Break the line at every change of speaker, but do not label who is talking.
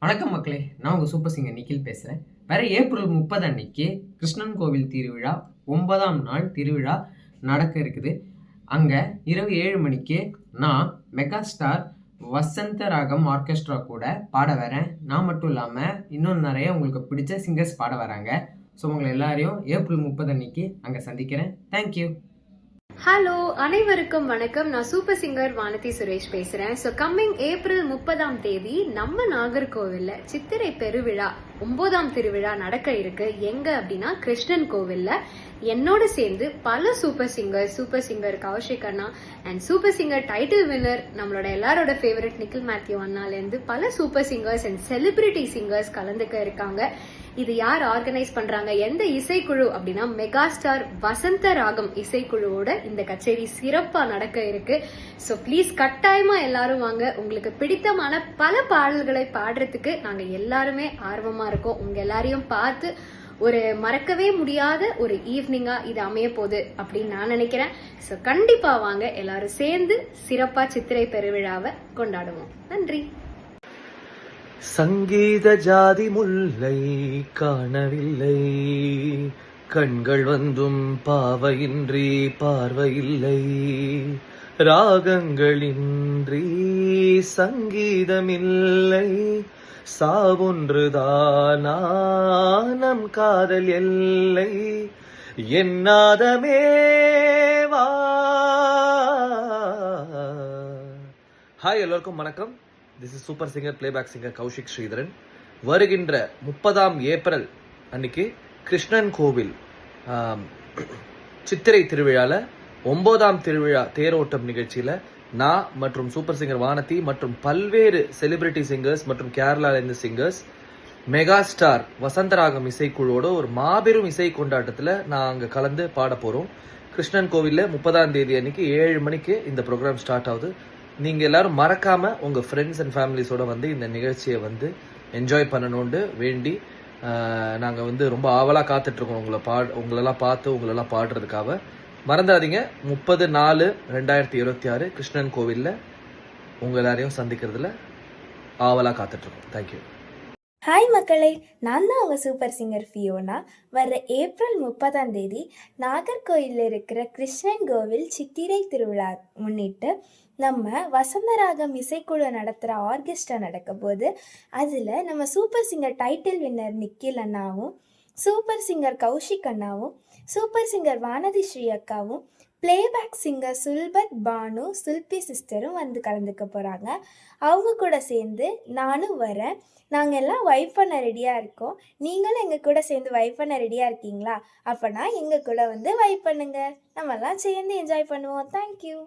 வணக்கம் மக்களே, நான் உங்கள் சூப்பர் சிங்கர் நிக்கில் பேசுகிறேன். வர ஏப்ரல் 30 அன்னைக்கு கிருஷ்ணன் கோவில் திருவிழா 9ஆம் நாள் திருவிழா நடக்க இருக்குது. அங்கே இரவு 7 மணிக்கு நான் மெகா ஸ்டார் வசந்த ராகம் ஆர்கெஸ்ட்ரா கூட பாட வரேன். நான் மட்டும் இல்லாமல் இன்னும் நிறைய உங்களுக்கு பிடிச்ச சிங்கர்ஸ் பாட வராங்க. ஸோ உங்களை எல்லாரையும் ஏப்ரல் 30 அன்னைக்கு அங்கே சந்திக்கிறேன். தேங்க்யூ.
ஹலோ, அனைவருக்கும் வணக்கம். நான் சூப்பர் சிங்கர் வானதி சுரேஷ் பேசுறேன். ஸோ கம்மிங் ஏப்ரல் 30ஆம் தேதி நம்ம நாகர்கோவில்ல சித்திரை பெருவிழா 9ஆம் திருவிழா நடக்க இருக்கு. எங்க அப்படின்னா கிருஷ்ணன் கோவில்ல என்னோட சேர்ந்து பல super singer Kaushik Anna and super singer title winner நம்மளோட எல்லாரோட ஃபேவரட் நிக்கில் மேத்யூ அண்ணாலேருந்து பல super singers and celebrity singers கலந்துக்க இருக்காங்க. இது யார் ஆர்கனைஸ் பண்றாங்க, எந்த இசைக்குழு அப்படின்னா மெகா ஸ்டார் வசந்த ராகம் இசைக்குழுவோட இந்த கச்சேரி சிறப்பா நடக்க இருக்கு. ஸோ ப்ளீஸ் கட்டாயமா எல்லாரும் வாங்க. உங்களுக்கு பிடித்தமான பல பாடல்களை பாடுறதுக்கு நாங்க எல்லாருமே ஆர்வமா இருக்கோம். உங்க எல்லாரையும் பார்த்து ஒரு மறக்கவே முடியாத ஒரு ஈவினிங்கா இது அமைய போகுது அப்படின்னு நான் நினைக்கிறேன். ஸோ கண்டிப்பா வாங்க, எல்லாரும் சேர்ந்து சிறப்பா சித்திரை பெருவிழாவை கொண்டாடுவோம். நன்றி.
சங்கீத ஜாதி முல்லை காணவில்லை, கண்கள் வந்தும் பாவையின்றி பார்வையில்லை, ராகங்களின்றி சங்கீதமில்லை, சாவொன்றுதானா நம் காதல் எல்லை, என்னாதமே வா. ஹாய், எல்லோருக்கும் வணக்கம். This is super singer playback singer Kaushik Sridharan. வருகின்ற 30ஆம் ஏப்ரல் அன்னைக்கு கிருஷ்ணன் கோவில் சித்திரை திருவிழால 9ஆம் திருவிழா தேரோட்டம் நிகழ்ச்சியில நான் மற்றும் சூப்பர் சிங்கர் வானதி மற்றும் பல்வேறு செலிபிரிட்டி சிங்கர்ஸ் மற்றும் கேரளால இருந்து சிங்கர்ஸ் மெகா ஸ்டார் வசந்தராகம் இசைக்குழுவோட ஒரு மாபெரும் இசை கொண்டாட்டத்துல நான் அங்க கலந்து பாட போறோம். கிருஷ்ணன் கோவில்ல 30ஆம் தேதி அன்னைக்கு 7 மணிக்கு இந்த ப்ரோக்ராம் ஸ்டார்ட் ஆகுது. நீங்க எல்லாரும் மறக்காம உங்க ஃப்ரெண்ட்ஸ் அண்ட் ஃபேமிலிஸோட வந்து இந்த நிகழ்ச்சியை வந்து என்ஜாய் பண்ணணும்னு வேண்டி நாங்க வந்து ரொம்ப ஆவலா காத்துட்டு இருக்கோம் உங்களெல்லாம் பார்த்து உங்களெல்லாம் பாடுறதுக்காக. மறந்துடாதீங்க, 30/4/2026 கிருஷ்ணன் கோவில்ல உங்க எல்லாரையும் சந்திக்கிறதுல ஆவலா காத்துட்டு இருக்கோம். தேங்க்யூ.
ஹாய் மக்களே, நான் தான் உங்கள் சூப்பர் சிங்கர் ஃபியோனா. வர ஏப்ரல் 30ஆம் தேதி நாகர்கோயிலில் இருக்கிற கிருஷ்ணன் கோவில் சித்திரை திருவிழா முன்னிட்டு நம்ம வசந்தராகம் இசைக்குழு நடத்துகிற ஆர்கெஸ்ட்ரா நடக்க போது அதில் நம்ம super singer title winner Nikhil அண்ணாவும், சூப்பர் சிங்கர் கௌஷிக் அண்ணாவும், சூப்பர் சிங்கர் வானதி ஸ்ரீ அக்காவும், பிளேபேக் சிங்கர் சுல்பத் பானு சுல்பி சிஸ்டரும் வந்து கலந்துக்க போகிறாங்க. அவங்க கூட சேர்ந்து நானும் வரேன். நாங்கள் எல்லாம் வைப் பண்ண ரெடியாக இருக்கோம். நீங்களும் எங்கள் கூட சேர்ந்து வைப் பண்ண ரெடியாக இருக்கீங்களா? அப்போனா எங்கள் கூட வந்து வைப் பண்ணுங்கள். நம்மெல்லாம் சேர்ந்து என்ஜாய் பண்ணுவோம். தேங்க்யூ.